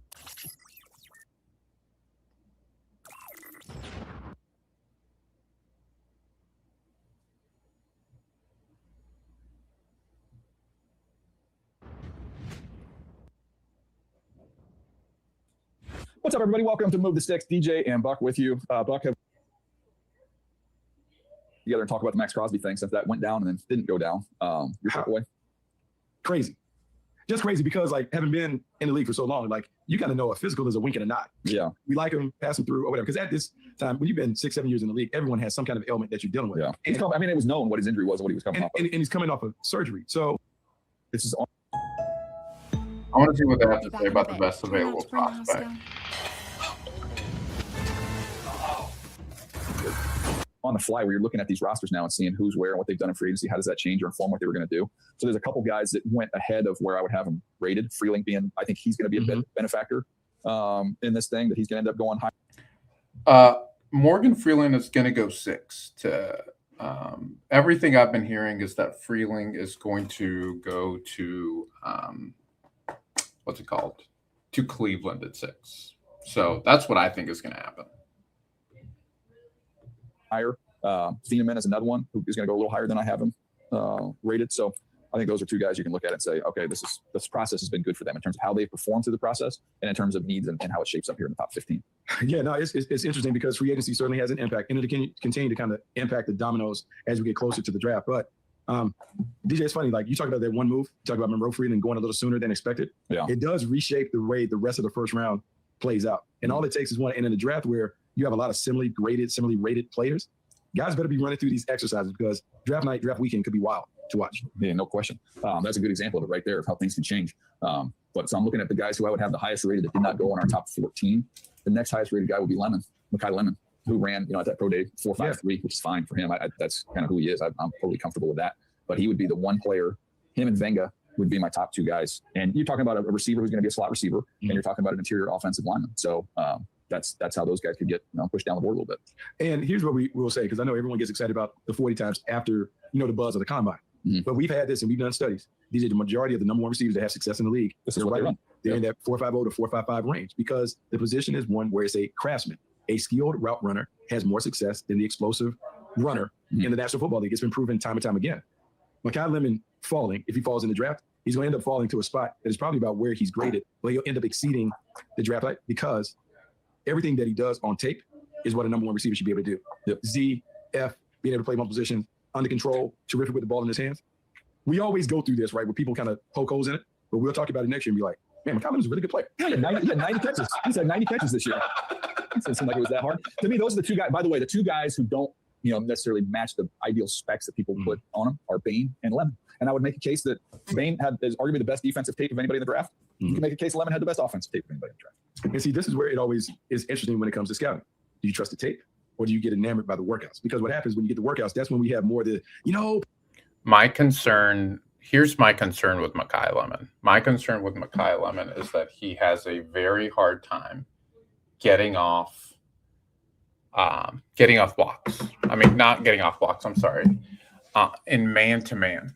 E: What's up, everybody? Welcome to Move the Sticks. DJ and Buck with you. Buck, have together and talk about the Max Crosby thing since that went down and then didn't go down. Your takeaway?
G: Crazy. Just crazy because, like, having been in the league for so long, like, you kind of know a physical is a wink and a nod.
E: Yeah.
G: We like him, pass him through, or whatever. Because at this time, when you've been 6-7 years in the league, everyone has some kind of ailment that you're dealing with.
E: Yeah. I mean, it was known what his injury was and what he was coming off of.
G: And he's coming off of surgery. So
E: this is on.
A: I want to see what they have to say about the best available prospect.
E: On the fly, where you're looking at these rosters now and seeing who's where and what they've done in free agency, how does that change or inform what they were going to do? So there's a couple guys that went ahead of where I would have them rated. Freeling being, I think he's going to be a benefactor in this thing, that he's going to end up going high.
A: Morgan Freeling is going to go 6 to everything I've been hearing is that Freeling is going to go to what's it called? To Cleveland at 6. So that's what I think is going to happen.
E: Higher. Thieneman is another one who is going to go a little higher than I have him rated. So I think those are two guys you can look at and say, okay, this process has been good for them in terms of how they perform through the process and in terms of needs and how it shapes up here in the top 15.
G: Yeah, no, it's interesting because free agency certainly has an impact, and it can continue to kind of impact the dominoes as we get closer to the draft. But DJ, it's funny, like you talk about that one move, you talk about Monroe Freeland going a little sooner than expected.
E: Yeah.
G: It does reshape the way the rest of the first round plays out. And all it takes is one end of the draft where you have a lot of similarly rated players. Guys better be running through these exercises because draft night, draft weekend could be wild to watch.
E: Yeah, no question. That's a good example of it right there of how things can change. But so I'm looking at the guys who I would have the highest rated that did not go in our top 14. The next highest rated guy would be Mekhi Lemon, who ran, at that pro day 4.53, which is fine for him. That's kind of who he is. I'm totally comfortable with that. But he would be the one player. Him and Venga would be my top two guys. And you're talking about a receiver who's going to be a slot receiver, and you're talking about an interior offensive lineman. So that's how those guys could get pushed down the board a little bit.
G: And here's what we will say, because I know everyone gets excited about the 40 times after the buzz of the combine. But we've had this and we've done studies. These are the majority of the number one receivers that have success in the league.
E: This is what they run.
G: They're in that 4.50 to 4.55 range because the position is one where it's a craftsman. A skilled route runner has more success than the explosive runner in the National Football League. It's been proven time and time again. Mekhi Lemon falling, if he falls in the draft, he's going to end up falling to a spot that is probably about where he's graded, but he'll end up exceeding the draft height because everything that he does on tape is what a number one receiver should be able to do. Z, F, being able to play one position, under control, terrific with the ball in his hands. We always go through this, right, where people kind of poke holes in it, but we'll talk about it next year and be like, man, Mekhi Lemon's a really good player.
E: Yeah, he had 90 catches. He's had 90 catches this year. It doesn't seem like it was that hard. To me, those are the two guys. By the way, the two guys who don't necessarily match the ideal specs that people put on him are Bain and Lemon. And I would make a case that Bain is arguably the best defensive tape of anybody in the draft. You can make a case Lemon had the best offensive tape of anybody in the draft.
G: And see, this is where it always is interesting when it comes to scouting. Do you trust the tape or do you get enamored by the workouts? Because what happens when you get the workouts, that's when we have more of the,
A: Here's my concern with Mekhi Lemon. My concern with Mekhi Lemon is that he has a very hard time getting off blocks. I mean, not getting off blocks, I'm sorry. In man-to-man.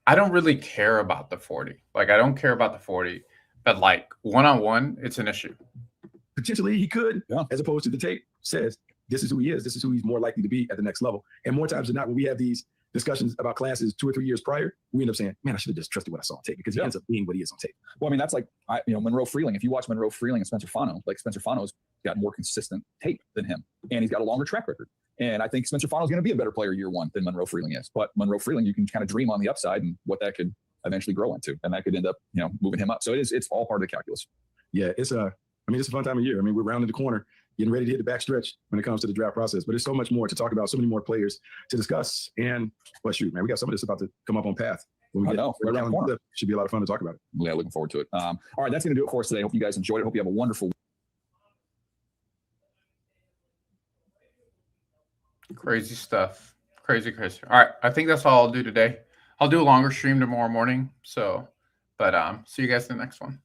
A: I don't really care about the 40. Like, I don't care about the 40. But, like, one-on-one, it's an issue.
G: Potentially he could, as opposed to the tape says, this is who he is. This is who he's more likely to be at the next level. And more times than not, when we have these discussions about classes 2 or 3 years prior, we end up saying, man, I should have just trusted what I saw on tape because he ends up being what he is on tape.
E: Well, I mean, that's like, Monroe Freeling. If you watch Monroe Freeling and Spencer Fano, like Spencer Fano's got more consistent tape than him, and he's got a longer track record. And I think Spencer Fano's going to be a better player year one than Monroe Freeling is. But Monroe Freeling, you can kind of dream on the upside and what that could eventually grow into, and that could end up, moving him up. So it's all part of the calculus.
G: Yeah, it's a fun time of year. I mean, we're rounding the corner, getting ready to hit the back stretch when it comes to the draft process. But there's so much more to talk about, so many more players to discuss. And shoot, man, we got some of this about to come up on path. When we get right around the corner. Should be a lot of fun to talk about it.
E: Yeah, looking forward to it. All right, that's going to do it for us today. Hope you guys enjoyed it. Hope you have a wonderful
A: Crazy stuff. Crazy. All right, I think that's all I'll do today. I'll do a longer stream tomorrow morning. So, but see you guys in the next one.